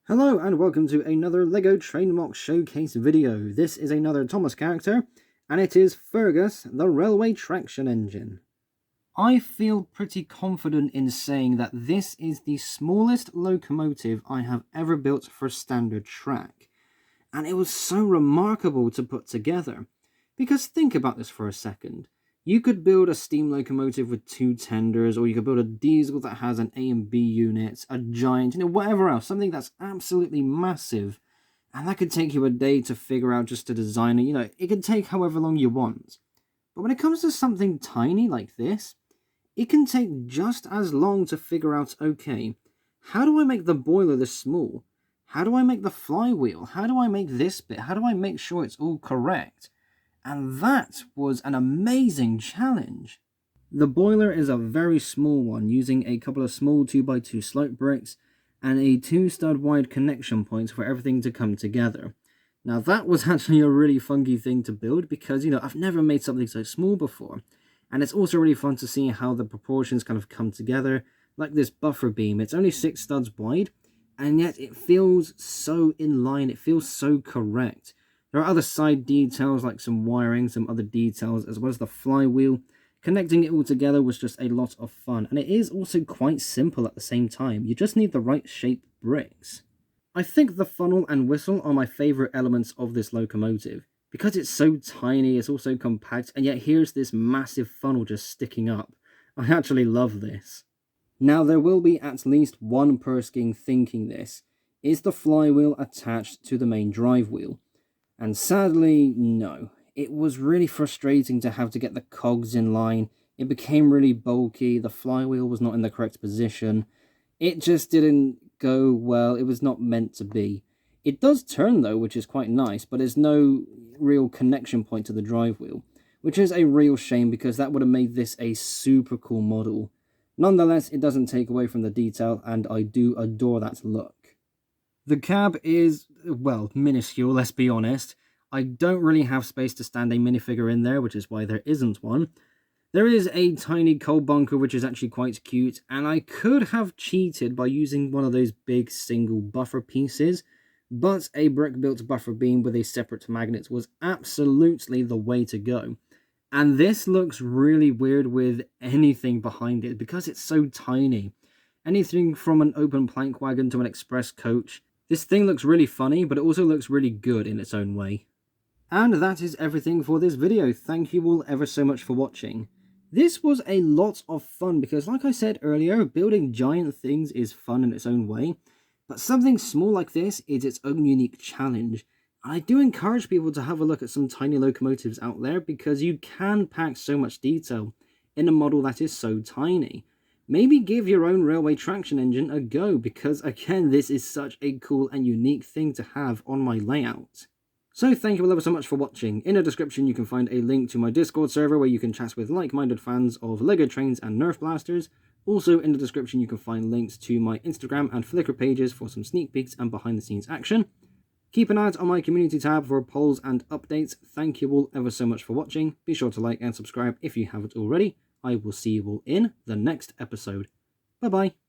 Hello and welcome to another LEGO Train MOC showcase video. This is another Thomas character, and it is Fergus, the railway traction engine. I feel pretty confident in saying that this is the smallest locomotive I have ever built for standard track, and it was so remarkable to put together. Because think about this for a second. You could build a steam locomotive with two tenders, or you could build a diesel that has an A and B unit, a giant, whatever else, something that's absolutely massive. And that could take you a day to figure out just to design it, it could take however long you want. But when it comes to something tiny like this, it can take just as long to figure out, okay, how do I make the boiler this small? How do I make the flywheel? How do I make this bit? How do I make sure it's all correct? And that was an amazing challenge. The boiler is a very small one, using a couple of small 2x2 slope bricks and a 2-stud wide connection points for everything to come together. Now that was actually a really funky thing to build because, I've never made something so small before. And it's also really fun to see how the proportions kind of come together, like this buffer beam. It's only 6 studs wide, and yet it feels so in line, it feels so correct. There are other side details like some wiring, some other details, as well as the flywheel. Connecting it all together was just a lot of fun, and it is also quite simple at the same time. You just need the right shape bricks. I think the funnel and whistle are my favourite elements of this locomotive. Because it's so tiny, it's also compact, and yet here's this massive funnel just sticking up. I actually love this. Now there will be at least one person thinking this. Is the flywheel attached to the main drive wheel? And sadly, no. It was really frustrating to have to get the cogs in line. It became really bulky, the flywheel was not in the correct position. It just didn't go well, it was not meant to be. It does turn though, which is quite nice, but there's no real connection point to the drive wheel, which is a real shame because that would have made this a super cool model. Nonetheless, it doesn't take away from the detail, and I do adore that look. The cab is, well, minuscule, let's be honest. I don't really have space to stand a minifigure in there, which is why there isn't one. There is a tiny coal bunker, which is actually quite cute, and I could have cheated by using one of those big single buffer pieces, but a brick-built buffer beam with a separate magnet was absolutely the way to go. And this looks really weird with anything behind it, because it's so tiny. Anything from an open plank wagon to an express coach. This thing looks really funny, but it also looks really good in its own way. And that is everything for this video. Thank you all ever so much for watching. This was a lot of fun because, like I said earlier, building giant things is fun in its own way, but something small like this is its own unique challenge. And I do encourage people to have a look at some tiny locomotives out there because you can pack so much detail in a model that is so tiny. Maybe give your own railway traction engine a go because, again, this is such a cool and unique thing to have on my layout. So thank you all ever so much for watching. In the description you can find a link to my Discord server where you can chat with like-minded fans of LEGO trains and Nerf blasters. Also in the description you can find links to my Instagram and Flickr pages for some sneak peeks and behind the scenes action. Keep an eye out on my community tab for polls and updates. Thank you all ever so much for watching. Be sure to like and subscribe if you haven't already. I will see you all in the next episode. Bye bye.